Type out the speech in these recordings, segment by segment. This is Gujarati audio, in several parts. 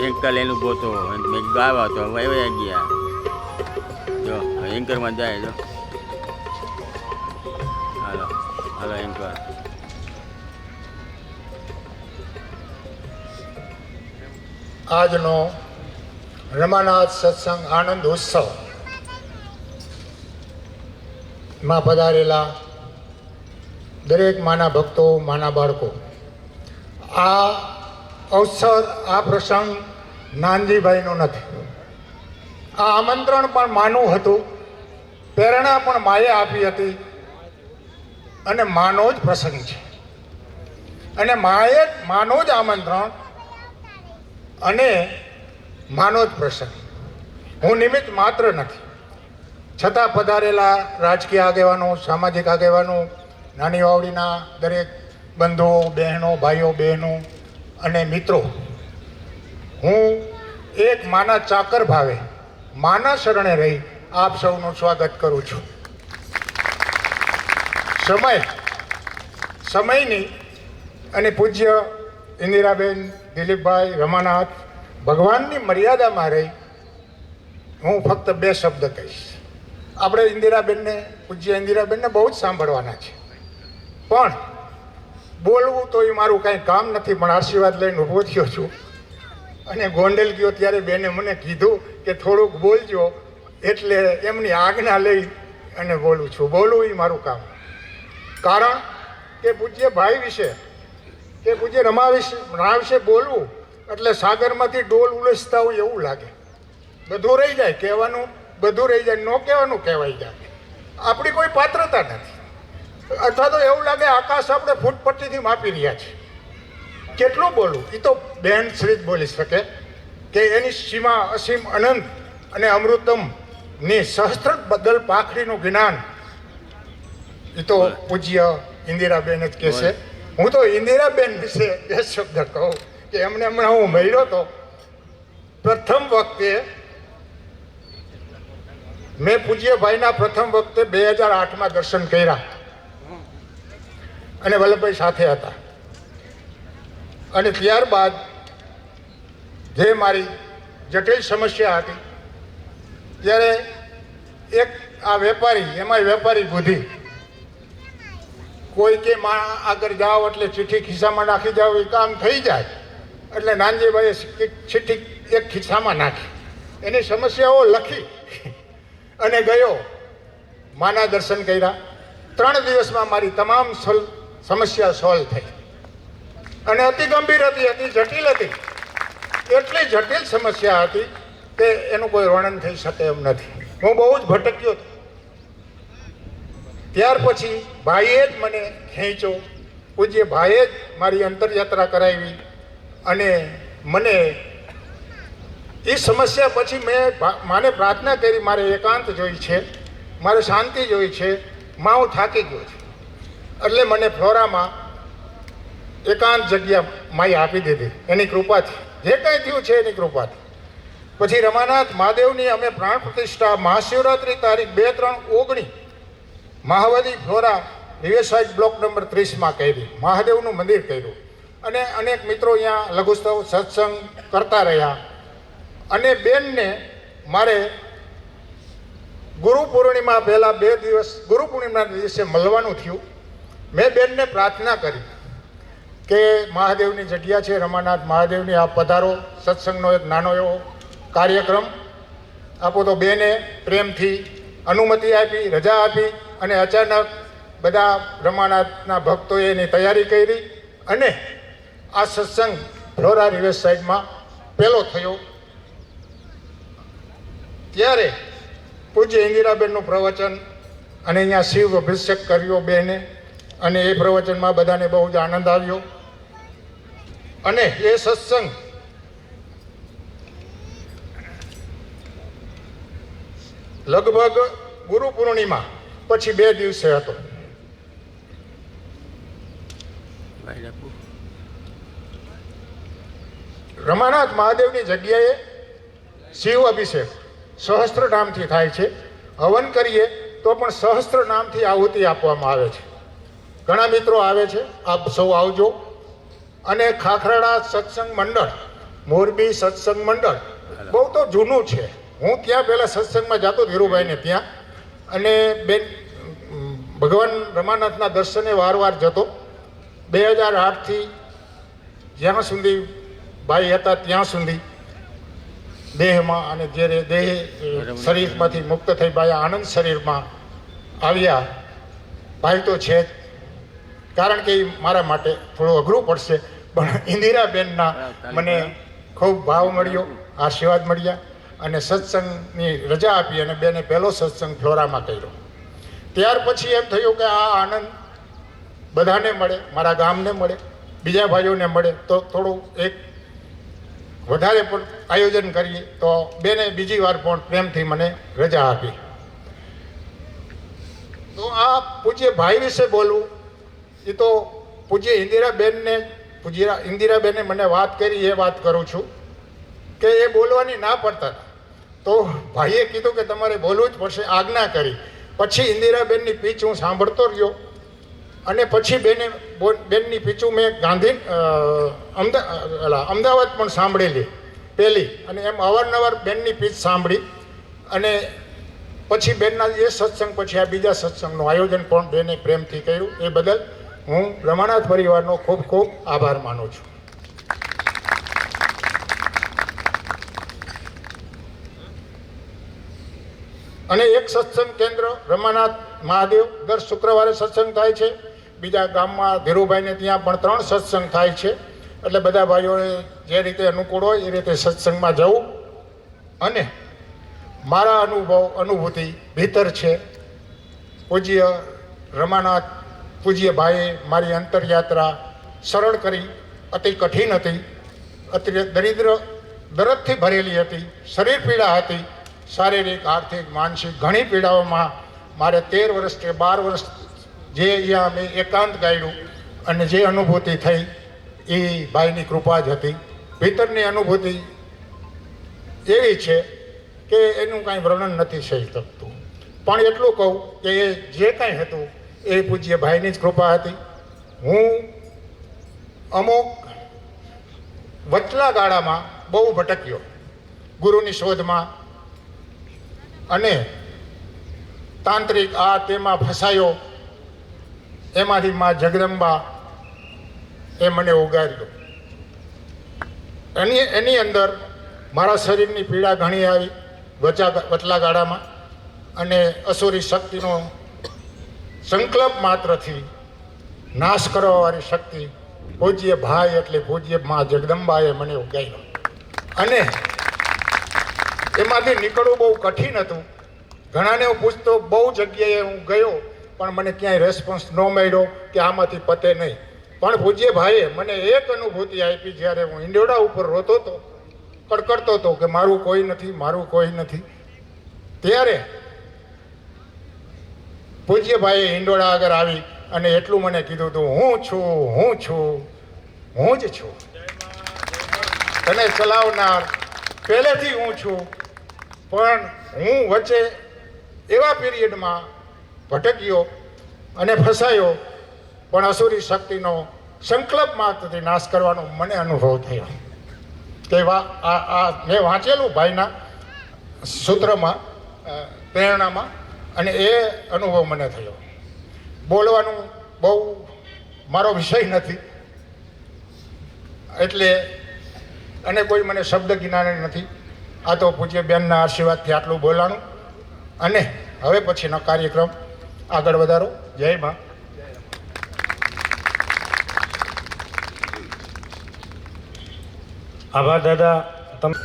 એન્કર લઈને ઊભો હતો મેં ગાવા તો વયા ગયા જો એન્કરમાં જાય જો હાલો હાલો એન્કર આજનો રમાનાથ સત્સંગ આનંદ ઉત્સવ માં પધારેલા દરેક માના ભક્તો માના બાળકો, આ અવસર આ પ્રસંગ નાનજીભાઈનો નથી. આ આમંત્રણ પણ માનું હતું, પ્રેરણા પણ માએ આપી હતી અને માનો જ પ્રસંગ છે અને માએ માનો જ આમંત્રણ અને માનો જ પ્રસંગ. હું નિમિત્ત માત્ર નથી, છતાં પધારેલા રાજકીય આગેવાનો, સામાજિક આગેવાનો, નાની વાવડીના દરેક બંધુઓ, બહેનો, ભાઈઓ, બહેનો અને મિત્રો, હું એક માના ચાકર ભાવે માના શરણે રહી આપ સૌનું સ્વાગત કરું છું. સમયની અને પૂજ્ય ઇન્દિરાબેન, દિલીપભાઈ, રમાનાથ, ભગવાનની મર્યાદામાં રહી હું ફક્ત બે શબ્દ કહીશ. આપણે ઇન્દિરાબેનને, પૂજ્ય ઇન્દિરાબેનને બહુ જ સાંભળવાના છે, પણ બોલવું તો એ મારું કાંઈ કામ નથી. પણ આશીર્વાદ લઈને ઊભો થયો છું અને ગોંડલ ગયો ત્યારે બેને મને કીધું કે થોડુંક બોલજો, એટલે એમની આજ્ઞા લઈ અને બોલું છું. બોલવું એ મારું કામ. કારણ કે પૂજ્ય ભાઈ વિશે, કે પૂજ્ય રમા વિશે બોલવું એટલે સાગરમાંથી ડોલ ઉલસતા હોય એવું લાગે. બધું રહી જાય, કહેવાનું બધું રહી જાય, ન કહેવાનું કહેવાય જાય. આપણી કોઈ પાત્રતા નથી, અથવા તો એવું લાગે આકાશ આપણે ફૂટપટ્ટીથી માપી રહ્યા છીએ. કેટલું બોલવું એ તો બેન શ્રી જ બોલી શકે, કે એની સીમા અસીમ અનંત અને અમૃતમની સહસ્ત્ર બદલ પાખડીનું જ્ઞાન એ તો પૂજ્ય ઇન્દિરાબેન જ કહેશે. હું તો ઇન્દિરાબેન વિશે બે શબ્દ કહું કે એમને હમણાં હું મળ્યો તો પ્રથમ વખતે મેં પૂજ્યભાઈના પ્રથમ વખતે 2008માં દર્શન કર્યા અને વલ્લભભાઈ સાથે હતા. અને ત્યારબાદ જે મારી જટિલ સમસ્યા હતી ત્યારે એક આ વેપારી, એમાંય વેપારી બુદ્ધિ, કોઈ કે માં આગળ જાઓ એટલે ચિઠ્ઠી ખિસ્સામાં નાખી જાઓ એ કામ થઈ જાય, એટલે નાનજીભાઈએ ચિઠ્ઠી એક ખિસ્સામાં નાખી, એની સમસ્યાઓ લખી અને ગયો. માના દર્શન કર્યા. 3 દિવસમાં મારી તમામ સમસ્યા સોલ્વ થઈ અને અતિ ગંભીર હતી, અતિ જટિલ હતી. એટલી જટિલ સમસ્યા હતી કે એનું કોઈ વર્ણન થઈ શકે એમ નથી. હું બહુ જ ભટક્યો હતો. ત્યાર પછી ભાઈએ જ મને ખેંચ્યો, પૂજ્ય ભાઈએ જ મારી અંતરયાત્રા કરાવી અને મને એ સમસ્યા પછી મેં માને પ્રાર્થના કરી, મારે એકાંત જોઈ છે, મારે શાંતિ જોઈ છે, માં હું થાકી ગયો છું. એટલે મને ફ્લોરામાં એકાંત જગ્યા માએ આપી દીધી એની કૃપાથી. જે કાંઈ થયું છે એની કૃપાથી. પછી રમાનાથ મહાદેવની અમે પ્રાણ પ્રતિષ્ઠા મહાશિવરાત્રિ તારીખ 2-3-19 મહાવદી ફ્લોરા રિવેસાઇડ બ્લોક નંબર 30માં કરી. મહાદેવનું મંદિર કર્યું અને અનેક મિત્રો અહીંયા લઘુસ્તવ સત્સંગ કરતા રહ્યા. અને બેનને મારે ગુરુ પૂર્ણિમા પહેલાં 2 દિવસ, ગુરુ પૂર્ણિમાના દિવસે મળવાનું થયું. મેં બેનને પ્રાર્થના કરી કે મહાદેવની જગ્યા છે, રમાનાથ મહાદેવની આપ પધારો, સત્સંગનો એક નાનો એવો કાર્યક્રમ આપો. તો બેને પ્રેમથી અનુમતિ આપી, રજા આપી અને અચાનક બધા રમાનાથના ભક્તોએ એની તૈયારી કરી અને આ સત્સંગ ફ્લોરા રિવર્સ સાઈડમાં પહેલો થયો. ત્યારે પૂજ્ય ઇન્દિરાબેનનું પ્રવચન અને અહીંયા શિવ અભિષેક કર્યો બેને અને એ પ્રવચનમાં બધાને બહુ જ આનંદ આવ્યો. અને એ સત્સંગ લગભગ ગુરુ પૂર્ણિમા પછી 2 દિવસે હતો. રમાનાથ મહાદેવની જગ્યાએ શિવ અભિષેક સહસ્ત્ર નામથી થાય છે. હવન કરીએ તો પણ સહસ્ત્ર નામથી આહુતિ આપવામાં આવે છે. ઘણા મિત્રો આવે છે, આપ સૌ આવજો. અને ખાખરાળા સત્સંગ મંડળ મોરબી સત્સંગ મંડળ બહુ તો જૂનું છે. હું ત્યાં પહેલાં સત્સંગમાં જતો ધીરુભાઈને ત્યાં, અને બેન ભગવાન રમાનાથના દર્શને વારવાર જતો. 2008થી જ્યાં સુધી ભાઈ હતા ત્યાં સુધી દેહમાં, અને જ્યારે દેહ શરીરમાંથી મુક્ત થઈ ભાઈ આનંદ શરીરમાં આવ્યા. ભાઈ તો છે જ, કારણ કે એ મારા માટે થોડું અઘરું પડશે, પણ ઇન્દિરાબેનના મને ખૂબ ભાવ મળ્યો, આશીર્વાદ મળ્યા, અને સત્સંગની રજા આપી અને બેને પહેલો સત્સંગ ફ્લોરામાં કર્યો. ત્યાર પછી એમ થયું કે આ આનંદ બધાને મળે, મારા ગામને મળે, બીજા ભાઈઓને મળે, તો થોડું એક વધારે પણ આયોજન કરીએ. તો બેને બીજી વાર પણ પ્રેમથી મને રજા આપી. તો આ પૂજ્ય ભાઈ વિશે બોલવું, એ તો પૂજ્ય ઇન્દિરાબેને મને વાત કરી એ વાત કરું છું કે એ બોલવાની ના પડતા હતા, તો ભાઈએ કીધું કે તમારે બોલવું જ પડશે, આજ્ઞા કરી. પછી ઇન્દિરાબેનની પીચ હું સાંભળતો રહ્યો, અને પછી બેનની પીચું મેં અમદાવાદ પણ સાંભળેલી પહેલી, અને એમ અવારનવાર બેનની પીચ સાંભળી. અને પછી બેનના એ સત્સંગ પછી આ બીજા સત્સંગનું આયોજન પણ બેને પ્રેમથી કર્યું. એ બદલ હું રમાનાથ પરિવારનો ખૂબ ખૂબ આભાર માનું છું. અને એક સત્સંગ કેન્દ્ર રમાનાથ મહાદેવ દર શુક્રવારે સત્સંગ થાય છે. બીજા ગામમાં ધીરુભાઈને ત્યાં પણ 3 સત્સંગ થાય છે. એટલે બધા ભાઈઓએ જે રીતે અનુકૂળ હોય એ રીતે સત્સંગમાં જવું. અને મારા અનુભૂતિ ભીતર છે. પૂજ્ય રમાનાથ પૂજ્ય ભાઈએ મારી અંતરયાત્રા સરળ કરી. અતિ કઠિન હતી, અતિ દરદથી ભરેલી હતી, શરીર પીડા હતી, શારીરિક, આર્થિક, માનસિક ઘણી પીડાઓમાં મારે 13 વર્ષ કે 12 વર્ષ જે અહીંયા મેં એકાંત ગાળ્યું, અને જે અનુભૂતિ થઈ એ ભાઈની કૃપા જ હતી. ભીતરની અનુભૂતિ એવી છે કે એનું કાંઈ વર્ણન નથી થઈ શકતું. પણ એટલું કહું કે એ જે કાંઈ હતું એ પૂજ્ય ભાઈની જ કૃપા હતી. હું અમુક વચલા ગાળામાં બહુ ભટક્યો ગુરુની શોધમાં, અને તાંત્રિક આ તેમાં ફસાયો. એમાંથી માં જગદંબા એ મને ઉગાર્યો. એની અંદર મારા શરીરની પીડા ઘણી આવી વચલા ગાળામાં, અને અસુરી શક્તિનો સંકલ્પ માત્રથી નાશ કરવાવાળી શક્તિ પૂજ્ય ભાઈ એટલે પૂજ્ય માં જગદંબાએ મને ઉગાર્યો. અને એમાંથી નીકળવું બહુ કઠિન હતું. ઘણાને હું પૂછતો, બહુ જગ્યાએ હું ગયો, પણ મને ક્યાંય રેસ્પોન્સ ન મળ્યો કે આમાંથી પતે નહીં. પણ પૂજ્ય ભાઈએ મને એક અનુભૂતિ આપી. જ્યારે હું ઈંડોળા ઉપર રોતો હતો, કડકડતો હતો કે મારું કોઈ નથી, મારું કોઈ નથી, ત્યારે પૂજ્ય ભાઈએ ઈંડોળા આગળ આવી અને એટલું મને કીધું હતું, હું છું, હું છું, હું જ છું, તને ચલાવનાર પહેલેથી હું છું. પણ હું વચ્ચે એવા પીરિયડમાં ભટક્યો અને ફસાયો, પણ અસુરી શક્તિનો સંકલ્પ માત્રથી નાશ કરવાનો મને અનુભવ થયો. કે મેં વાંચેલું ભાઈના સૂત્રમાં, પ્રેરણામાં, અને એ અનુભવ મને થયો. બોલવાનું બહુ મારો વિષય નથી, એટલે અને કોઈ મને શબ્દ જ્ઞાન નથી. આ તો પૂજ્ય બેનના આશીર્વાદથી આટલું બોલાણું. અને હવે પછીનો કાર્યક્રમ આગળ વધારો. જય મા. આભાર દાદા. તમે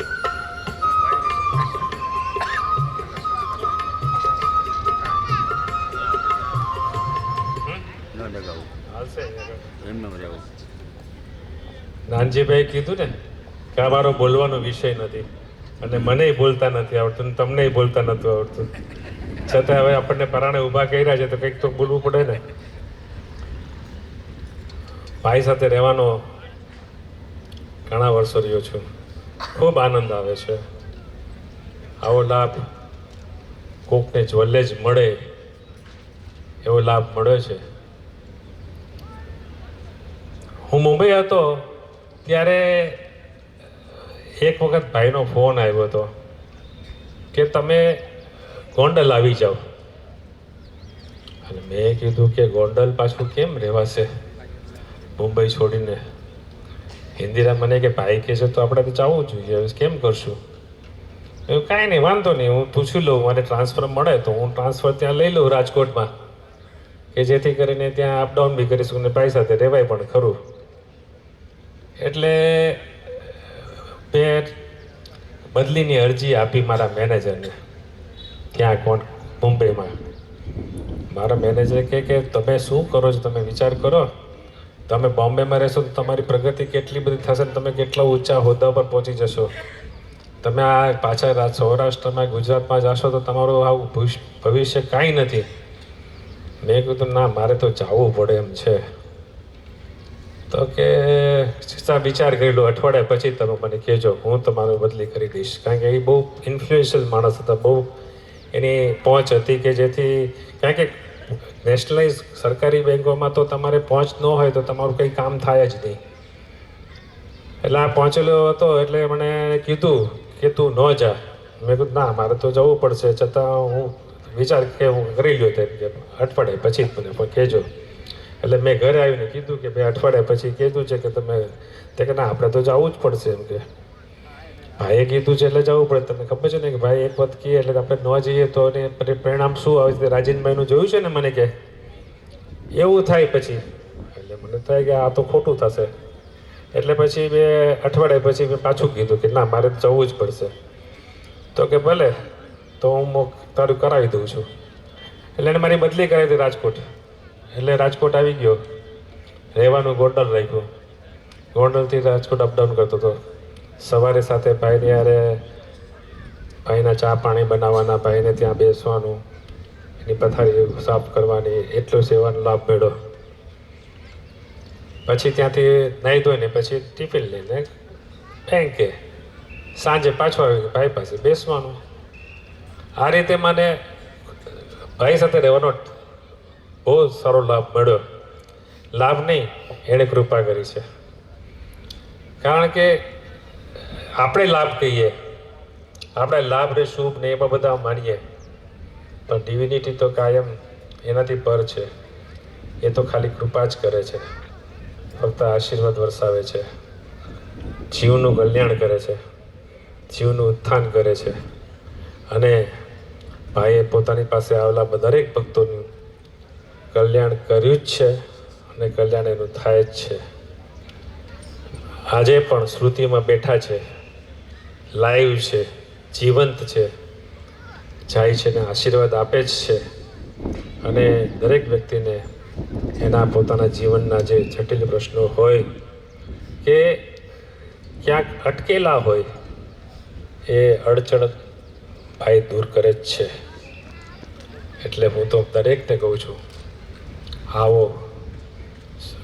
નાનજીભાઈ કીધું ને કે આ મારો બોલવાનો વિષય નથી, અને મને બોલતા નથી આવડતું, તમને બોલતા નથી આવડતું, છતાં હવે આપણને પરાણે ઊભા કર્યા છે તો કંઈક તો બોલવું પડે ને. ભાઈ સાથે રહેવાનો ઘણા વર્ષો રહ્યો છું. ખૂબ આનંદ આવે છે. આવો લાભ કોકને જ્વલ્લે જ મળે એવો લાભ મળ્યો છે. હું મુંબઈ હતો ત્યારે એક વખત ભાઈનો ફોન આવ્યો હતો કે તમે ગોંડલ આવી જાઓ. અને મેં કીધું કે ગોંડલ પાછું કેમ રહેવાશે મુંબઈ છોડીને? ઇન્દિરા મને કે ભાઈ કહે છે તો આપણે તો જવું જોઈએ, હવે કેમ કરશું? એવું કાંઈ નહીં, વાંધો નહીં, હું પૂછી લઉં, મને ટ્રાન્સફર મળે તો હું ટ્રાન્સફર ત્યાં લઈ લઉં રાજકોટમાં, કે જેથી કરીને ત્યાં અપડાઉન બી કરી શકું ને ભાઈ સાથે રહેવાય પણ ખરું. એટલે મેં બદલીની અરજી આપી મારા મેનેજરને ત્યાં મુંબઈમાં. મારા મેનેજર કહે કે તમે શું કરો છો, તમે વિચાર કરો, તમે બોમ્બેમાં રહેશો તો તમારી પ્રગતિ કેટલી બધી થશે ને તમે કેટલા ઊંચા હોદ્દા પર પહોંચી જશો. તમે આ પાછા સૌરાષ્ટ્રમાં ગુજરાતમાં જશો તો તમારું આવું ભવિષ્ય કાંઈ નથી. મેં કીધું ના, મારે તો જવું પડે એમ છે. તો કે વિચાર કરી લો, અઠવાડિયા પછી તમે મને કહેજો, હું તમારું બદલી કરી દઈશ. કારણ કે એ બહુ ઇન્ફ્લુએન્શિયલ માણસ હતા, બહુ એની પહોંચ હતી કે જેથી, કારણ કે નેશનલાઇઝ સરકારી બેંકોમાં તો તમારે પહોંચ ન હોય તો તમારું કંઈ કામ થાય જ નહીં. એટલે આ પહોંચેલો હતો એટલે મને કીધું કે તું ન જા. મેં કીધું ના, મારે તો જવું પડશે, છતાં હું વિચાર કે હું કરી લ્યો તેમ કે અઠવાડિયે પછી જ મને કહેજો. એટલે મેં ઘરે આવીને કીધું કે ભાઈ અઠવાડિયા પછી કીધું છે કે તમે, તે કે ના આપણે તો જવું જ પડશે એમ કે. ભાઈએ કીધું છે એટલે જવું પડે. તમને ખબર છે ને કે ભાઈ એક વખત કહીએ એટલે આપણે ન જઈએ તો પરિણામ શું આવે છે? રાજેનભાઈનું જોયું છે ને મને કે એવું થાય પછી. એટલે મને થાય કે આ તો ખોટું થશે. એટલે પછી મેં અઠવાડિયા પછી મેં પાછું કીધું કે ના, મારે જવું જ પડશે. તો કે ભલે, તો હું તારું કરાવી દઉં છું. એટલે એને મારી બદલી કરાવી હતી રાજકોટ. એટલે રાજકોટ આવી ગયો, રહેવાનું ગોંડલ રાખ્યું. ગોંડલથી રાજકોટ અપડાઉન કરતો હતો. સવારે સાથે ભાઈને યારે ભાઈના ચા પાણી બનાવવાના, ભાઈને ત્યાં બેસવાનું, એની પથારી સાફ કરવાની, એટલો સેવાનો લાભ મળ્યો. પછી ત્યાંથી નાહી ધોઈને પછી ટિફિન લઈને બેંકે, સાંજે પાછો આવી ભાઈ પાસે બેસવાનું. આ રીતે મને ભાઈ સાથે રહેવાનો બહુ સારો લાભ મળ્યો. લાભ નહીં, એણે કૃપા કરી છે. કારણ કે આપણે લાભ કહીએ, આપણે લાભ ને શુભ ને એમાં બધા માનીએ, પણ ડિવિનિટી તો કાયમ એનાથી પર છે. એ તો ખાલી કૃપા જ કરે છે, ફક્ત આશીર્વાદ વરસાવે છે, જીવનું કલ્યાણ કરે છે, જીવનું ઉત્થાન કરે છે. અને ભાઈએ પોતાની પાસે આવેલા દરેક ભક્તોનું કલ્યાણ કર્યું જ છે અને કલ્યાણ એનું થાય જ છે. આજે પણ શ્રુતિમાં બેઠા છે, લાઈવ છે, જીવંત છે, જાય છે ને આશીર્વાદ આપે જ છે. અને દરેક વ્યક્તિને એના પોતાના જીવનના જે જટિલ પ્રશ્નો હોય કે ક્યાંક અટકેલા હોય, એ અડચણ ભાઈ દૂર કરે જ છે. એટલે હું તો દરેકને કહું છું, આવો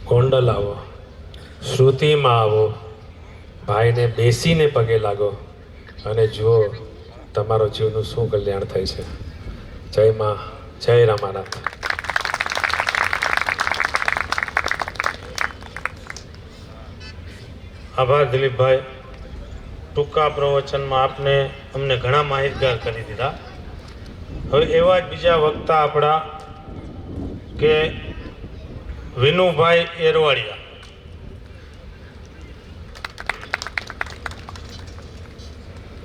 ગોંડલ, આવો શ્રુતિમાં, આવો ભાઈને બેસીને પગે લાગો અને જુઓ તમારો જીવનું શું કલ્યાણ થાય છે. જય માં, જય રામાનાથ. આભાર દિલીપભાઈ. ટૂંકા પ્રવચનમાં આપને અમને ઘણા માહિતગાર કરી દીધા. હવે એવા જ બીજા વક્તા આપણા કે વિનુભાઈ એરવાડિયા.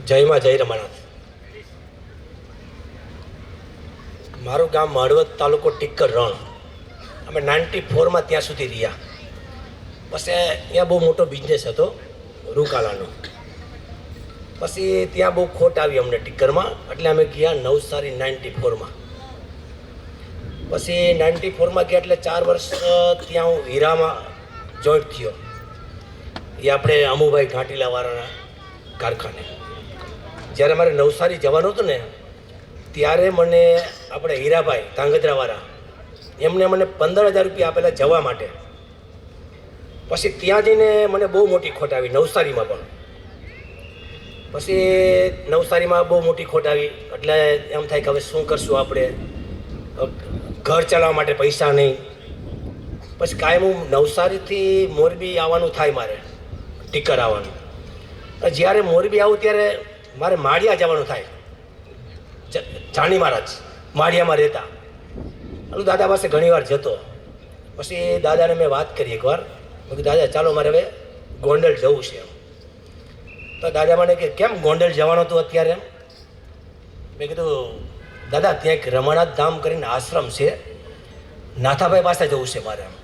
જયમાં જય રમાનાથ. મારું ગામ હળવદ, તાલુકો ટીકર રણ. અમે 94માં ત્યાં સુધી રહ્યા. પછી ત્યાં બહુ મોટો બિઝનેસ હતો રૂકાલાનો. પછી ત્યાં બહુ ખોટ આવી અમને ટીકરમાં, એટલે અમે ગયા નવસારી 94માં. પછી 94માં ગયા એટલે 4 વર્ષ ત્યાં હું હીરામાં જોઈન્ટ થયો. એ આપણે અમુભાઈ ઘાટીલાવાળાના કારખાને. જ્યારે મારે નવસારી જવાનું હતું ને, ત્યારે મને આપણે હીરાભાઈ ધાંગધ્રાવાળા, એમને મને 15,000 રૂપિયા આપેલા જવા માટે. પછી ત્યાં જઈને મને બહુ મોટી ખોટ આવી નવસારીમાં પણ. પછી નવસારીમાં બહુ મોટી ખોટ આવી એટલે એમ થાય કે હવે શું કરશું આપણે, ઘર ચલાવવા માટે પૈસા નહીં. પછી કાયમ હું નવસારીથી મોરબી આવવાનું થાય મારે, ટીકર આવવાનું. જ્યારે મોરબી આવું ત્યારે મારે માળિયા જવાનું થાય. જાની મહારાજ માળિયામાં રહેતા. એટલે દાદા પાસે ઘણી વાર જતો. પછી દાદાને મેં વાત કરી એકવાર, મેં કીધું દાદા ચાલો મારે હવે ગોંડલ જવું છે એમ. તો દાદા મને કે કેમ ગોંડલ જવાનું હતું અત્યારે એમ? મેં કીધું દાદા ત્યાં એક રમણાથ ધામ કરીને આશ્રમ છે, નાથાભાઈ પાસે જવું છે મારે એમ.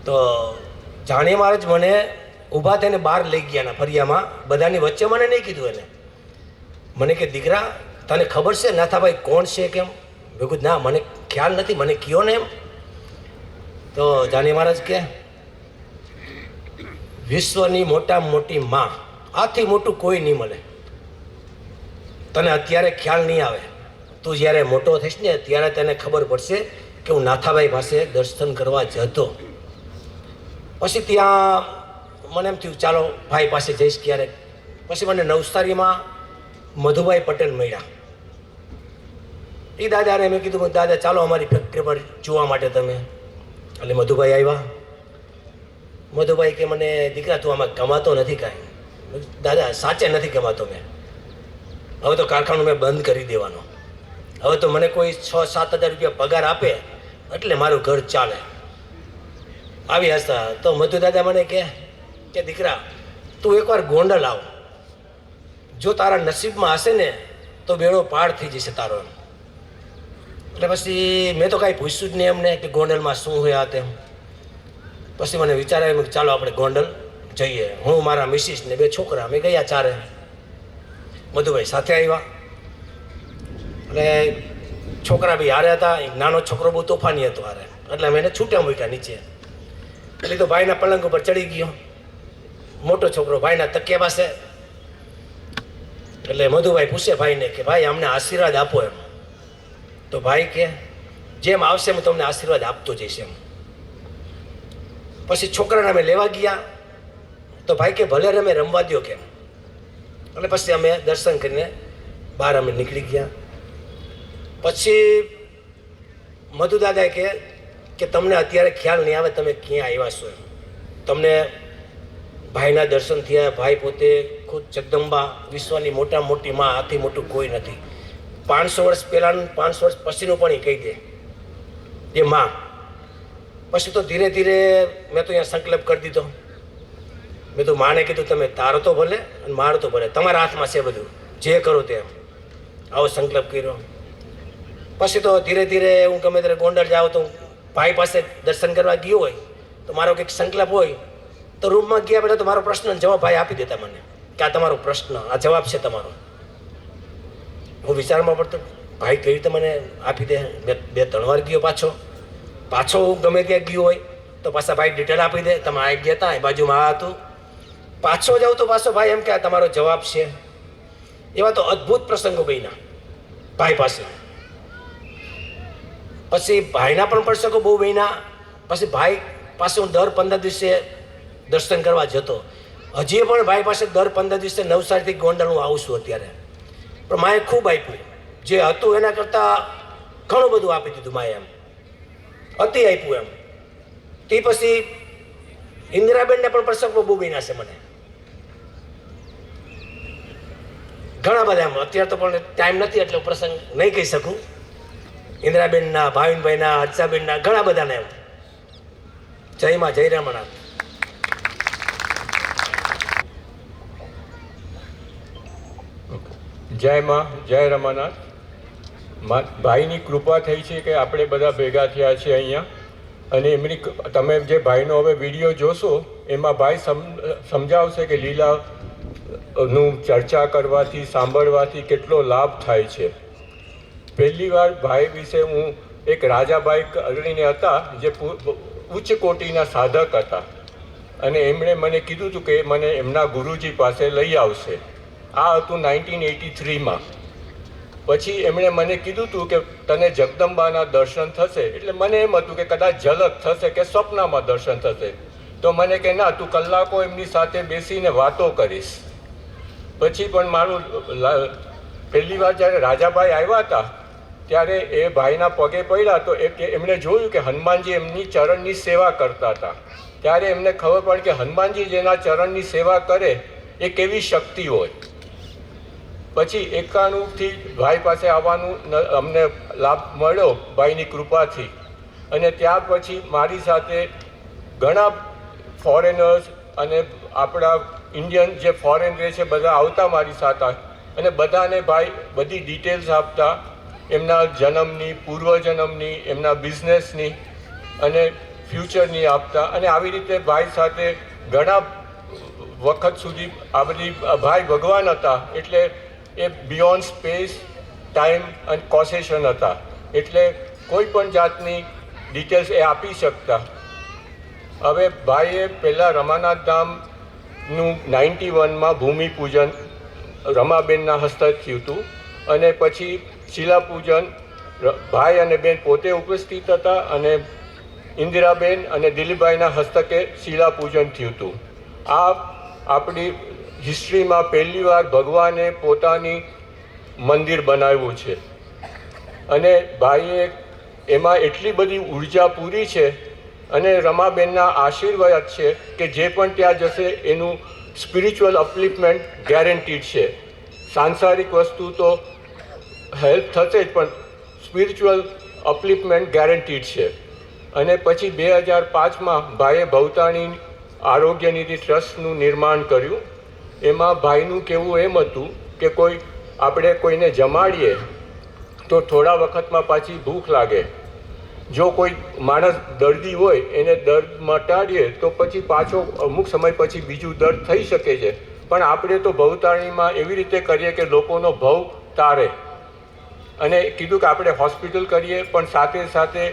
તો જાણી મહારાજ મને ઊભા થઈને બહાર લઈ ગયા ફરિયામાં, બધાની વચ્ચે મને નહીં કીધું એને. મને કે દીકરા તને ખબર છે નાથાભાઈ કોણ છે કેમ? મેં કીધું ના મને ખ્યાલ નથી, મને કયો ને એમ. તો જાની મહારાજ કે વિશ્વની મોટામાં મોટી માં, આથી મોટું કોઈ નહીં મળે. તને અત્યારે ખ્યાલ નહીં આવે, તું જ્યારે મોટો થઈશ ને ત્યારે તને ખબર પડશે કે હું નાથાભાઈ પાસે દર્શન કરવા જતો. પછી ત્યાં મને એમ થયું ચાલો ભાઈ પાસે જઈશ ક્યારેક. પછી મને નવસારીમાં મધુભાઈ પટેલ મળ્યા. એ દાદાને મેં કીધું દાદા ચાલો અમારી ફેક્ટરી પર જોવા માટે તમે. એટલે મધુભાઈ આવ્યા. મધુભાઈ કે મને દીકરા તું આમાં કમાતો નથી કાંઈ. દાદા સાચે નથી કમાતો મેં. હવે તો કારખાનું મેં બંધ કરી દેવાનો. હવે તો મને કોઈ 6-7 હજાર રૂપિયા પગાર આપે એટલે મારું ઘર ચાલે. આવી હસતા. તો મધુ દાદા મને કે દીકરા તું એકવાર ગોંડલ આવ, જો તારા નસીબમાં હશે ને તો બેડો પાર થઈ જશે તારો. એટલે પછી મેં તો કાંઈ પૂછ્યું જ નહીં એમને કે ગોંડલમાં શું હોય આ તેમ. પછી મને વિચાર આવ્યો કે ચાલો આપણે ગોંડલ જઈએ. હું મારા મિસિસ ને 2 છોકરા અમે ગયા ચારે. મધુભાઈ સાથે આવ્યા. એટલે છોકરા બી હારે હતા. એક નાનો છોકરો બહુ તોફાની હતો હારે, એટલે અમે એને છૂટ્યા મૂક્યા નીચે. એટલે તો ભાઈના પલંગ ઉપર ચડી ગયો. મોટો છોકરો ભાઈના તકિયા પાસે. એટલે મધુભાઈ પૂછે ભાઈને કે ભાઈ અમને આશીર્વાદ આપો એમ. તો ભાઈ કે જેમ આવશે હું તમને આશીર્વાદ આપતો જઈશ એમ. પછી છોકરાને અમે લેવા ગયા. તો ભાઈ કે ભલે અમે રમવા દો કેમ. એટલે પછી અમે દર્શન કરીને બહાર અમે નીકળી ગયા. પછી મધુ દાદાએ કે તમને અત્યારે ખ્યાલ નહીં આવે તમે ક્યાં આવ્યા છો એમ. તમને ભાઈના દર્શન થયા. ભાઈ પોતે ખુદ જગદંબા, વિશ્વની મોટામાં મોટી માં, આથી મોટું કોઈ નથી. 500 વર્ષ પહેલાંનું 500 વર્ષ પછીનું પણ એ કહી દે એ માં. પછી તો ધીરે ધીરે મેં તો અહીંયા સંકલ્પ કરી દીધો. મેં તો માને કીધું તમે તારો તો ભલે અને મારો તો ભલે, તમારા હાથમાં છે બધું, જે કરો તે. આવો સંકલ્પ કર્યો. પછી તો ધીરે ધીરે હું ગમે ત્યારે ગોંડલ જાઉં તો ભાઈ પાસે દર્શન કરવા ગયો હોય તો મારો કંઈક સંકલ્પ હોય તો રૂમમાં ગયા પહેલાં તો મારો પ્રશ્ન જવાબ ભાઈ આપી દેતા મને કે આ તમારો પ્રશ્ન, આ જવાબ છે તમારો. હું વિચારમાં પડતો ભાઈ કઈ રીતે મને આપી દે. મેં 2-3 વાર ગયો પાછો હું ગમે ત્યાં ગયો હોય તો પાછા ભાઈ ડિટેલ આપી દે. તમે આ ગયા હતા, એ બાજુમાં આ હતું. પાછો જાઉં તો પાછો ભાઈ એમ કે આ તમારો જવાબ છે. એવા તો અદ્ભુત પ્રસંગો બન્યા ભાઈ પાસે. પછી ભાઈના પણ પ્રસંગો બહુ બન્યા. પછી ભાઈ પાસે હું દર 15 દિવસે દર્શન કરવા જતો. હજી પણ ભાઈ પાસે દર 15 દિવસે નવસારીથી ગોંડલ હું આવું છું અત્યારે. પણ માએ ખૂબ આપ્યું, જે હતું એના કરતાં ઘણું બધું આપી દીધું માએ એમ, અતિ આપ્યું એમ. તે પછી ઇન્દિરાબેનને પણ પ્રસંગો બહુ બન્યા છે મને ઘણા બધા એમ. અત્યારે તો પણ ટાઈમ નથી એટલે પ્રસંગ નહીં કહી શકું. ઇન્દિરાબેનના, ભાવિનભાઈના, હર્ષાબેનના ઘણા બધાને એમ. જય માં, જય રમણાથ. જય માં, જય રમાનાથ. ભાઈની કૃપા થઈ છે કે આપણે બધા ભેગા થયા છીએ અહીંયા. અને એમની તમે જે ભાઈનો હવે વિડીયો જોશો એમાં ભાઈ સમજાવશે કે લીલાનું ચર્ચા કરવાથી, સાંભળવાથી કેટલો લાભ થાય છે. પહેલી વાર ભાઈ વિશે હું એક રાજાભાઈ કરીને હતા જે ઉચ્ચ કોટીના સાધક હતા અને એમણે મને કીધું હતું કે મને એમના ગુરુજી પાસે લઈ આવશે. આ હતું 1983માં. પછી એમણે મને કીધું હતું કે તને જગદંબાના દર્શન થશે. એટલે મને એમ હતું કે કદાચ ઝલક થશે કે સ્વપ્નમાં દર્શન થશે. તો મને કે ના, તું કલાકો એમની સાથે બેસીને વાતો કરીશ. પછી પણ મારું પહેલી વાર જ્યારે રાજાભાઈ આવ્યા હતા ત્યારે એ ભાઈના પગે પડ્યા તો એમણે જોયું કે હનુમાનજી એમની ચરણની સેવા કરતા હતા. ત્યારે એમને ખબર પડી કે હનુમાનજી જેના ચરણની સેવા કરે એ કેવી શક્તિ હોય. પછી 91થી ભાઈ પાસે આવવાનું અમને લાભ મળ્યો ભાઈની કૃપાથી. અને ત્યાર પછી મારી સાથે ઘણા ફોરેનર્સ અને આપણા ઇન્ડિયન જે ફોરેન રહે છે બધા આવતા મારી સાથે, અને બધાને ભાઈ બધી ડિટેલ્સ આપતા, એમના જન્મની, પૂર્વજન્મની, એમના બિઝનેસની અને ફ્યુચરની આપતા. અને આવી રીતે ભાઈ સાથે ઘણા વખત સુધી આ બધી ભાઈ ભગવાન હતા, એટલે એ બિયોન્ડ સ્પેસ, ટાઈમ અને કોસેશન હતા, એટલે કોઈ પણ જાતની ડિટેલ્સ એ આપી શકતા. હવે ભાઈએ પહેલાં રમાનાથ ધામનું 91માં ભૂમિપૂજન રમાબેનના હસ્તક થયું હતું, અને પછી શિલાપૂજન ભાઈ અને બેન પોતે ઉપસ્થિત હતા, અને ઇન્દિરાબેન અને દિલીપભાઈના હસ્તકે શિલાપૂજન થયું હતું. આ આપણી હિસ્ટ્રીમાં પહેલીવાર ભગવાને પોતાની મંદિર બનાવ્યું છે, અને ભાઈએ એમાં એટલી બધી ઉર્જા પૂરી છે, અને રમાબેનના આશીર્વાદ છે કે જે પણ ત્યાં જશે એનું સ્પિરિચ્યુઅલ અપલિફમેન્ટ ગેરંટીડ છે. સાંસારિક વસ્તુ તો હેલ્પ થશે જ, પણ સ્પિરિચ્યુઅલ અપલિફમેન્ટ ગેરંટીડ છે. અને પછી 2005માં ભાઈએ ભવતાણી આરોગ્ય નિધિ ટ્રસ્ટનું નિર્માણ કર્યું. એમાં ભાઈનું કહેવું એમ હતું કે આપણે કોઈને જમાડીએ તો થોડા વખતમાં પાછી ભૂખ લાગે. જો કોઈ માણસ દર્દી હોય એને દર્દ મટાડીએ તો પછી પાછો અમુક સમય પછી બીજું દર્દ થઈ શકે છે. પણ આપણે તો ભવતાણીમાં એવી રીતે કરીએ કે લોકોનો ભવ તારે. અને કીધું કે આપણે હોસ્પિટલ કરીએ, પણ સાથે સાથે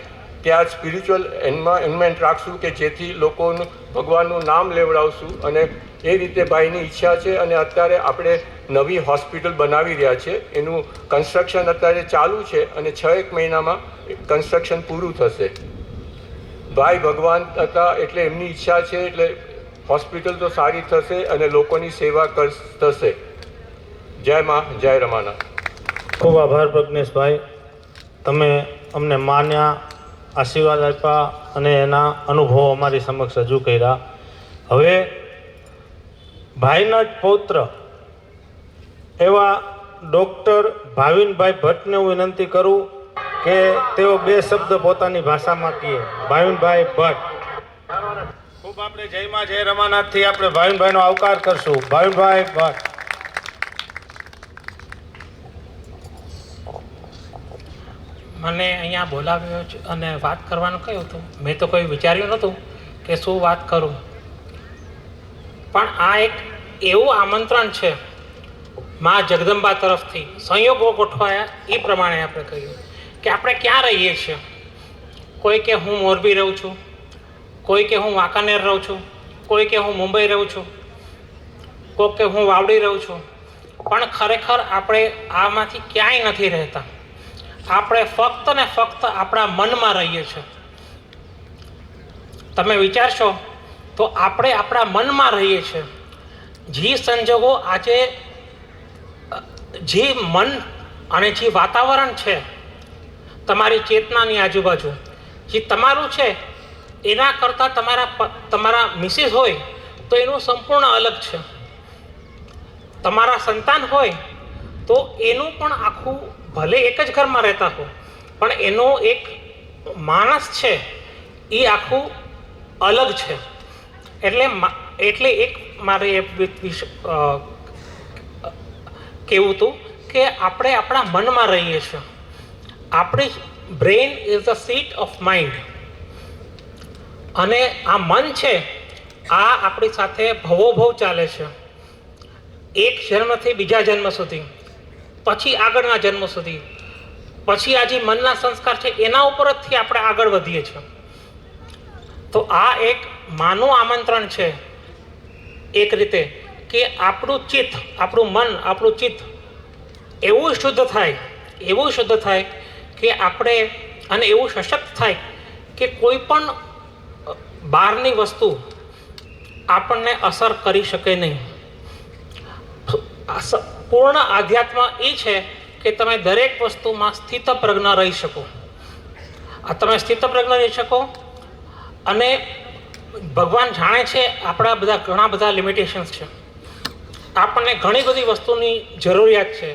ત્યાં સ્પિરિચ્યુઅલ એન્વાયરમેન્ટ રાખશું કે જેથી લોકોનું ભગવાનનું નામ લેવડાવશું. અને એ રીતે ભાઈની ઈચ્છા છે, અને અત્યારે આપણે નવી હોસ્પિટલ બનાવી રહ્યા છે. એનું કન્સ્ટ્રક્શન અત્યારે ચાલુ છે, અને 6-1 મહિનામાં કન્સ્ટ્રક્શન પૂરું થશે. ભાઈ ભગવાન હતા એટલે એમની ઈચ્છા છે, એટલે હોસ્પિટલ તો સારી થશે અને લોકોની સેવા થશે. જય માં, જય રમાનાથ. ખૂબ આભાર પ્રજ્ઞેશભાઈ, તમે અમને માન્યા, આશીર્વાદ આપ્યા અને એના અનુભવો અમારી સમક્ષ રજૂ કર્યા. હવે ભાઈના જ પૌત્ર એવા ડૉક્ટર ભાવિનભાઈ ભટ્ટને હું વિનંતી કરું કે તેઓ 2 શબ્દ પોતાની ભાષામાં કહે. ભાવિનભાઈ ભટ્ટ. ખૂબ આપણે જયમાં જય રમાનાથથી આપણે ભાવિનભાઈનો આવકાર કરશું. ભાવિનભાઈ ભટ્ટ. મને અહીંયા બોલાવ્યો છે અને વાત કરવાનું કહ્યું હતું. મેં તો કોઈ વિચાર્યું નહોતું કે શું વાત કરું, પણ આ એક એવું આમંત્રણ છે મા જગદંબા તરફથી, સંયોગો ગોઠવાયા એ પ્રમાણે આપણે કહ્યું કે આપણે ક્યાં રહીએ છીએ. કોઈ કે હું મોરબી રહું છું, કોઈ કે હું વાંકાનેર રહું છું, કોઈ કે હું મુંબઈ રહું છું, કોઈ કે હું વાવડી રહું છું, પણ ખરેખર આપણે આમાંથી ક્યાંય નથી રહેતા. આપણે ફક્ત ને ફક્ત આપણા મનમાં રહીએ છીએ. તમે વિચારશો તો આપણે આપણા મનમાં રહીએ છીએ. જે સંજોગો આજે જે મન અને જે વાતાવરણ છે તમારી ચેતનાની આજુબાજુ, જે તમારું છે એના કરતાં તમારા મિસિસ હોય તો એનું સંપૂર્ણ અલગ છે. તમારા સંતાન હોય તો એનું પણ આખું, ભલે એક જ ઘરમાં રહેતા હો, પણ એનો એક માણસ છે એ આખું અલગ છે. એટલે એક મારે એ કહેવું હતું કે આપણે આપણા મનમાં રહીએ છીએ. આપણી brain is the seat of mind, અને આ મન છે આ આપણી સાથે ભવોભવ ચાલે છે. એક જન્મથી બીજા જન્મ સુધી, પછી આગળના જન્મ સુધી, પછી આ જે મનના સંસ્કાર છે એના ઉપર જ આપણે આગળ વધીએ છીએ. તો આ એક માનું આમંત્રણ છે એક રીતે કે આપણું ચિત્ત, આપણું મન, આપણું ચિત્ત એવું શુદ્ધ થાય કે આપણે, અને એવું સશક્ત થાય કે કોઈ પણ બહારની વસ્તુ આપણને અસર કરી શકે નહીં. પૂર્ણ આધ્યાત્મ એ છે કે તમે દરેક વસ્તુમાં સ્થિતપ્રજ્ઞ રહી શકો. તમે સ્થિતપ્રજ્ઞ રહી શકો, અને ભગવાન જાણે છે આપણા ઘણા બધા લિમિટેશન્સ છે. આપણને ઘણી બધી વસ્તુની જરૂરિયાત છે.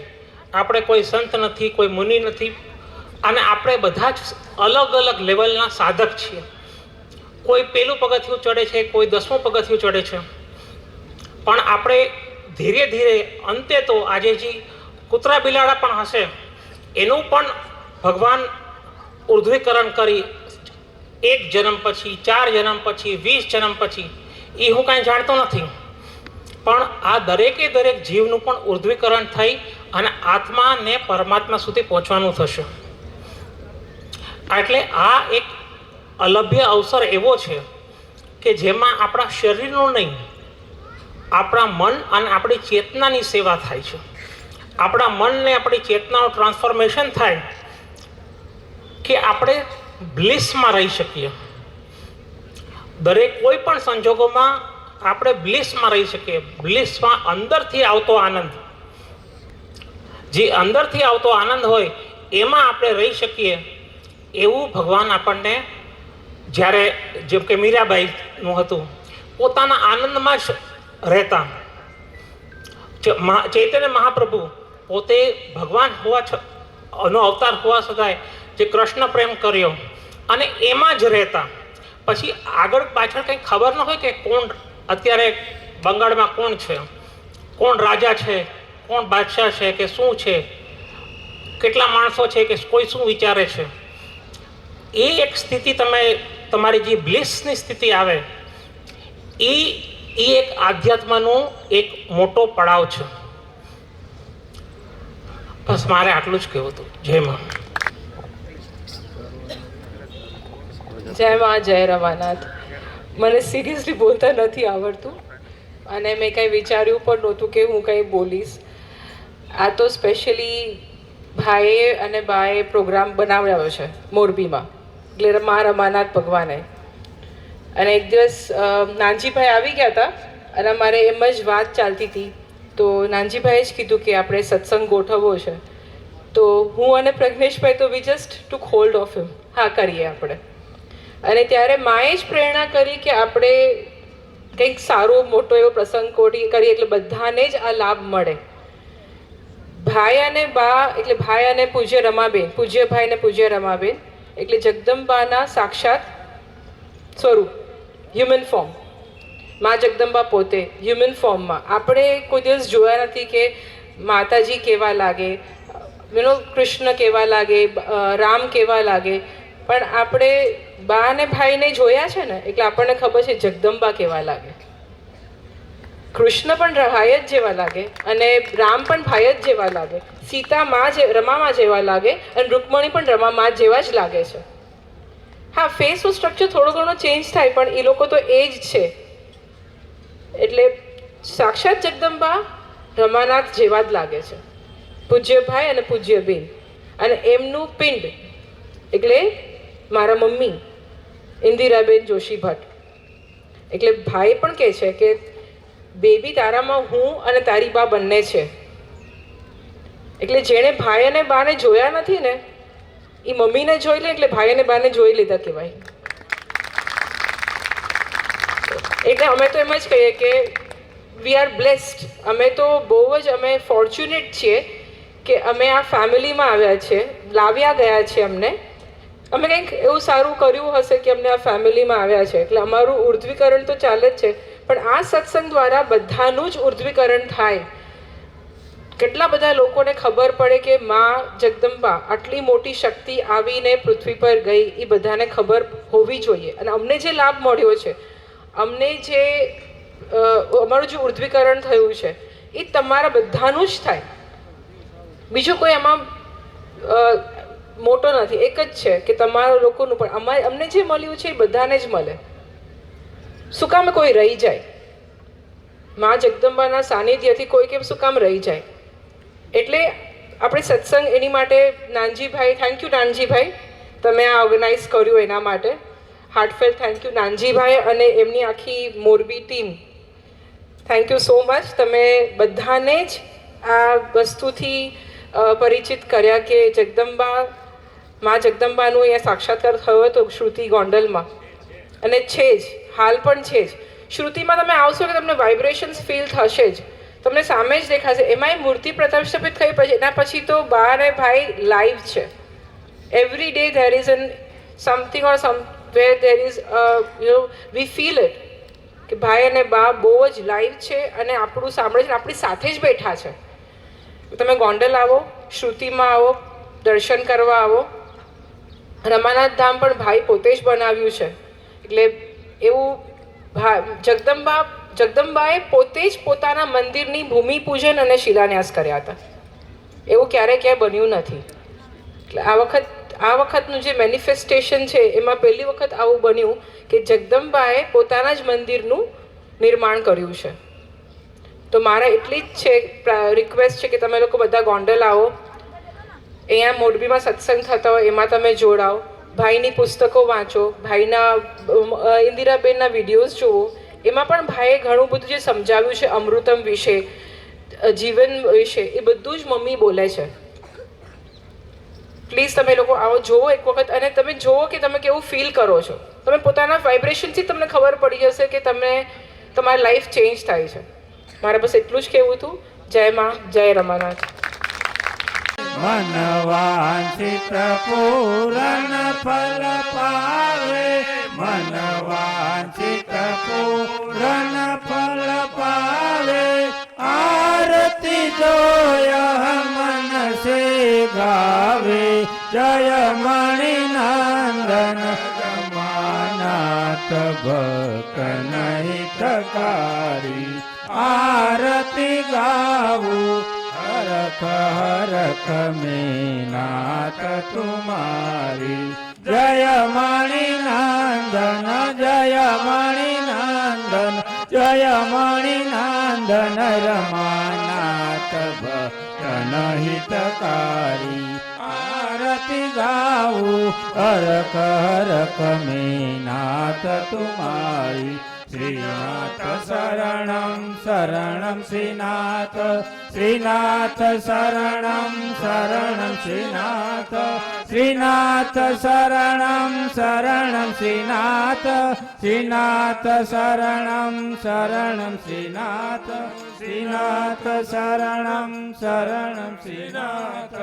આપણે કોઈ સંત નથી, કોઈ મુનિ નથી, અને આપણે બધા જ અલગ અલગ લેવલના સાધક છીએ. કોઈ પેલું પગથિયું ચડે છે, કોઈ 10મું પગથિયું ચડે છે, પણ આપણે ધીરે ધીરે અંતે તો આજે જે કૂતરા બિલાડા પણ હશે એનું પણ ભગવાન ઉર્ધ્વીકરણ કરી 1 જન્મ પછી, 4 જન્મ પછી, 20 જન્મ પછી, એ હું કાંઈ જાણતો નથી, પણ આ દરેકે દરેક જીવનું પણ ઉર્ધ્વીકરણ થઈ અને આત્માને પરમાત્મા સુધી પહોંચવાનું થશે. એટલે આ એક અલભ્ય અવસર એવો છે કે જેમાં આપણા શરીરનું નહીં, આપણા મન અને આપણી ચેતનાની સેવા થાય છે. આપણા મનને આપણી ચેતનાનું ટ્રાન્સફોર્મેશન થાય કે આપણે બ્લિસમાં રહી શકીએ. દરેક કોઈ પણ સંજોગોમાં આપણે બ્લિસમાં રહી શકીએ. બ્લિસમાં અંદરથી આવતો આનંદ, જે અંદરથી આવતો આનંદ હોય એમાં આપણે રહી શકીએ. એવું ભગવાન આપણને, જ્યારે જેમ કે મીરાબાઈનું હતું, પોતાના આનંદમાં જ રહેતા. ચૈતન્ય મહાપ્રભુ પોતે ભગવાન નો અવતાર હોવા છતાંય જે કૃષ્ણ પ્રેમ કર્યો અને એમાં જ રહેતા. પછી આગળ પાછળ કંઈ ખબર ન હોય કે કોણ અત્યારે બંગાળમાં કોણ છે, કોણ રાજા છે, કોણ બાદશાહ છે કે શું છે, કેટલા માણસો છે કે કોઈ શું વિચારે છે. એ એક સ્થિતિ તમારી જે બ્લિસની સ્થિતિ આવે એ એક આધ્યાત્મનો એક મોટો પડાવ છે. બસ મારે આટલું જ કહેવું હતું. જય માં. જય માં, જય રમાનાથ. મને સિરિયસલી બોલતા નથી આવડતું અને મેં કંઈ વિચાર્યું પણ નહોતું કે હું કંઈ બોલીશ. આ તો સ્પેશિયલી ભાઈએ અને બાએ પ્રોગ્રામ બનાવ્યો છે મોરબીમાં, એટલે રમાનાથ ભગવાને. અને એક દિવસ નાનજીભાઈ આવી ગયા હતા અને અમારે એમ જ વાત ચાલતી હતી, તો નાનજીભાઈએ જ કીધું કે આપણે સત્સંગ ગોઠવવો છે. તો હું અને પ્રજ્ઞેશભાઈ તો we just took hold of him, હા કરીએ આપણે. અને ત્યારે માએ જ પ્રેરણા કરી કે આપણે કંઈક સારો મોટો એવો પ્રસંગ કરીએ એટલે બધાને જ આ લાભ મળે. ભાઈ અને બા એટલે ભાઈ અને પૂજ્ય રમાબેન, પૂજ્ય ભાઈ અને પૂજ્ય રમાબેન એટલે જગદંબાના સાક્ષાત સ્વરૂપ, હ્યુમન ફોર્મ. મા જગદંબા પોતે હ્યુમન ફોર્મમાં. આપણે કોઈ દિવસ જોયા નથી કે માતાજી કેવા લાગે, કૃષ્ણ કેવા લાગે, રામ કેવા લાગે, પણ આપણે બા અને ભાઈને જોયા છે ને એટલે આપણને ખબર છે જગદંબા કેવા લાગે. કૃષ્ણ પણ ભાઈ જ જેવા લાગે અને રામ પણ ભાઈ જ જેવા લાગે, સીતા રમામાં જેવા લાગે અને રૂકમણી પણ રમામાં જેવા જ લાગે છે. હા, ફેસનું સ્ટ્રક્ચર થોડો ઘણો ચેન્જ થાય પણ એ લોકો તો એ જ છે. એટલે સાક્ષાત જગદંબા રમાનાથ જેવા જ લાગે છે, પૂજ્ય ભાઈ અને પૂજ્ય બેન. અને એમનું પિંડ એટલે મારા મમ્મી ઇન્દિરાબેન જોશી ભટ્ટ. એટલે ભાઈ પણ કહે છે કે બેબી તારામાં હું અને તારી બા બંને છે. એટલે જેણે ભાઈ અને બાને જોયા નથી ને એ મમ્મીને જોઈ લે એટલે ભાઈ અને બાને જોઈ લીધા કહેવાય. એટલે અમે તો એમ જ કહીએ કે વી આર બ્લેસ્ડ. અમે તો બહુ જ અમે ફોર્ચ્યુનેટ છીએ કે અમે આ ફેમિલીમાં આવ્યા છે, લાવ્યા ગયા છે અમને. અમે કંઈક એવું સારું કર્યું હશે કે અમને આ ફેમિલીમાં આવ્યા છે એટલે અમારું ઉર્ધ્વીકરણ તો ચાલે જ છે, પણ આ સત્સંગ દ્વારા બધાનું જ ઉર્ધ્વીકરણ થાય. કેટલા બધા લોકોને ખબર પડે કે માં જગદંબા આટલી મોટી શક્તિ આવીને પૃથ્વી પર ગઈ, એ બધાને ખબર હોવી જોઈએ. અને અમને જે લાભ મળ્યો છે, અમને જે અમારું જે ઉર્ધ્વીકરણ થયું છે એ તમારા બધાનું જ થાય. બીજું કોઈ આમાં મોટો નથી, એક જ છે કે તમારા લોકોનું પણ અમને જે મળ્યું છે એ બધાને જ મળે. શું કામ કોઈ રહી જાય? માં જગદંબાના સાનિધ્યથી કોઈ કેમ શું કામ રહી જાય? એટલે આપણે સત્સંગ એની માટે નાનજીભાઈ, થેન્ક યુ નાનજીભાઈ, તમે આ ઓર્ગેનાઇઝ કર્યું એના માટે હાર્ટફેલ થેન્ક યુ નાનજીભાઈ અને એમની આખી Morbi team. Thank you so much. તમે બધાને જ આ વસ્તુથી પરિચિત કર્યા કે જગદંબા, માં જગદંબાનું અહીંયા સાક્ષાત્કાર થયો હતો શ્રુતિ ગોંડલમાં, અને છે જ, હાલ પણ છે જ. શ્રુતિમાં તમે આવશો કે તમને વાઇબ્રેશન્સ ફીલ થશે જ. તમને સામે જ દેખાશે. એમાંય મૂર્તિ પ્રતિષ્ઠાપિત થઈ પછી એના પછી તો બા અને ભાઈ લાઈવ છે. Every day there is an something or somewhere there is V feel it કે ભાઈ અને બા બહુ જ લાઈવ છે અને આપણું સાંભળે છે, આપણી સાથે જ બેઠા છે. તમે ગોંડલ આવો, શ્રુતિમાં આવો, દર્શન કરવા આવો. રમાનાથ ધામ પણ ભાઈ પોતે જ બનાવ્યું છે. એટલે એવું જગદંબાએ પોતે જ પોતાના મંદિરની ભૂમિપૂજન અને શિલાન્યાસ કર્યા હતા. એવું ક્યાંય બન્યું નથી. એટલે આ વખતનું જે મેનિફેસ્ટેશન છે એમાં પહેલી વખત આવું બન્યું કે જગદંબાએ પોતાના જ મંદિરનું નિર્માણ કર્યું છે. તો મારા એટલી જ છે રિક્વેસ્ટ છે કે તમે લોકો બધા ગોંડલ આવો. અહીંયા મોરબીમાં સત્સંગ થતા હોય એમાં તમે જોડાઓ. ભાઈની પુસ્તકો વાંચો, ભાઈના ઇન્દિરાબેનના વિડીયોઝ જુઓ. એમાં પણ ભાઈએ ઘણું બધું જે સમજાવ્યું છે અમૃતમ વિશે, જીવન વિશે, એ બધું જ મમ્મી બોલે છે. પ્લીઝ તમે લોકો આવો, જોવો એક વખત અને તમે જુઓ કે તમે કેવું ફીલ કરો છો. તમે પોતાના વાઇબ્રેશનથી તમને ખબર પડી જશે કે તમારી લાઈફ ચેન્જ થાય છે. મારે બસ એટલું જ કહેવું હતું. જય માં, જય રમાનાથ. મનવાંચિત પૂરણ ફલ પાવે, મનવાંચિત પૂરણ ફલ પાવે. આરતી જોય મન સે ગાવે, જય મણિનંદન રમાનાથ ભક્ત નહિતકારી. આરતી ગાવું હરખ હરખ में नाथ तुम्हारी. जय मणिनंदन, जय मणिनंदन, जय मणिनंदन रमानाथ भक्त हितकारी. आरती गाऊं हरख हरख में नाथ तुम्हारी. श्रीनाथ शरणं शरणं श्रीनाथ, श्रीनाथ शरणं शरणं श्रीनाथ, श्रीनाथ शरणं शरणं श्रीनाथ, श्रीनाथ शरणं शरणं श्रीनाथ, श्रीनाथ शरणं शरणं श्रीनाथ.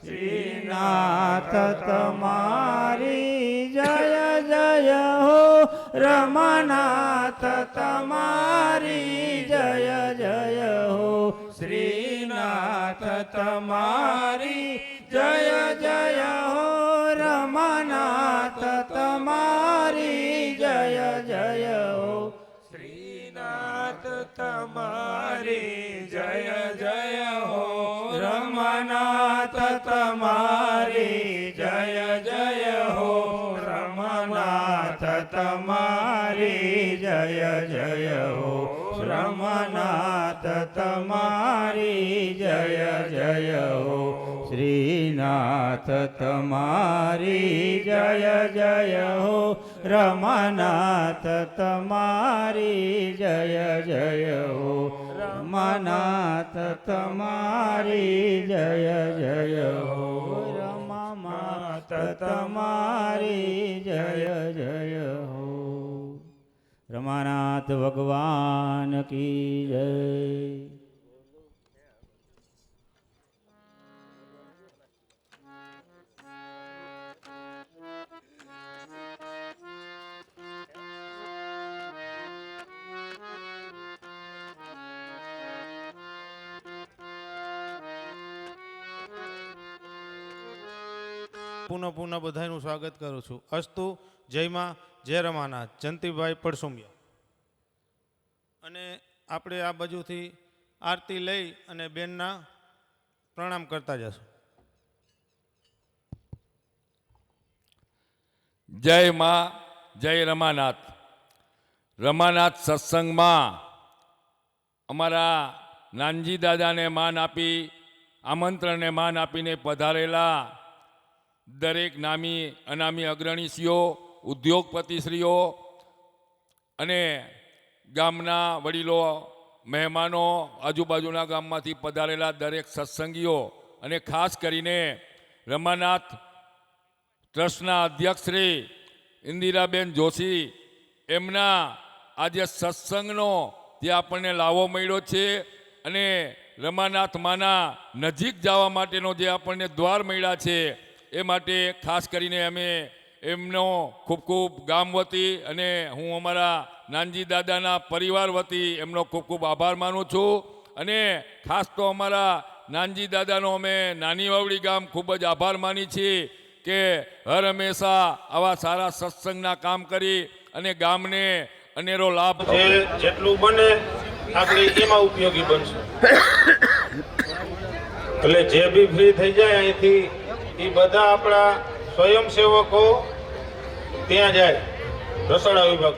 श्रीनाथ तुम्हारी जय जय हो, रमानाथ तुम्हारी जय जय हो. श्रीनाथ तुम्हारी जय जय हो, रमानाथ तुम्हारी जय जय हो. श्रीनाथ तुम्हारी जय जय हो, रमानाथ तुम्हारी जय जय हो, रमानाथ तुम्हारी जय जय हो, रमानाथ तुम्हारी जय जय हो. श्रीनाथ तुम्हारी जय जय हो, रमानाथ तुम्हारी जय जय हो, रमानाथ तुम्हारी जय जय हो, रमानाथ तुम्हारी जय जय हो. रमानाथ भगवान की जय. પુનઃ બધાનું સ્વાગત કરું છું. અસ્તુ. જય માં, જય રમાનાથ. જંતીભાઈ પડસુમિયા. અને આપણે આ બાજુથી આરતી લઈ અને બેનના પ્રણામ કરતા જશું. જય માં, જય રમાનાથ. રમાનાથ સત્સંગમાં અમારા નાનજી દાદાને માન આપી, આમંત્રણને માન આપીને પધારેલા દરેક નામી અનામી અગ્રણીશ્રીઓ, ઉદ્યોગપતિશ્રીઓ અને ગામના વડીલો, મહેમાનો, આજુબાજુના ગામમાંથી પધારેલા દરેક સત્સંગીઓ અને ખાસ કરીને રમાનાથ ટ્રસ્ટના અધ્યક્ષ શ્રી ઇન્દિરાબેન જોશી, એમના આજે સત્સંગનો જે આપણને લાવો મળ્યો છે અને રમાનાથ માના નજીક જવા માટેનો જે આપણને દ્વાર મળ્યા છે એ માટે ખાસ કરીને અમે એમનો ખૂબ ખૂબ ગામ વતી અને હું અમારા નાનજી દાદાના પરિવાર વતી એમનો ખૂબ ખૂબ આભાર માનું છું. અને ખાસ તો અમારા નાનજી દાદાનો અમે નાની વાવડી ગામ ખૂબ જ આભાર માની છીએ કે હર હંમેશા આવા સારા સત્સંગના કામ કરી અને ગામને અનેરો લાભ જેટલું બને આપણે એમાં ઉપયોગી બનશું. એટલે જે બી ફ્રી થઈ જાય અહીંથી એ બધા આપણા સ્વયંસેવકો ત્યાં જાય રસોડા વિભાગ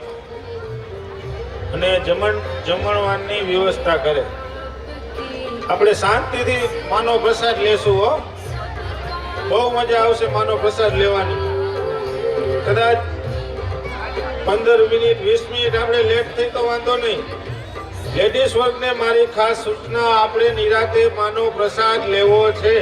અને જમણવારની વ્યવસ્થા કરે. આપણે શાંતિથી માનો પ્રસાદ લેશું. હો, બહુ મજા આવશે માનો પ્રસાદ લેવાની. કદાચ 15 મિનિટ 20 મિનિટ આપણે લેટ થઈ તો વાંધો નહીં. લેડીઝ વર્ગને મારી ખાસ સૂચના, આપણે નિરાતે માનો પ્રસાદ લેવો છે.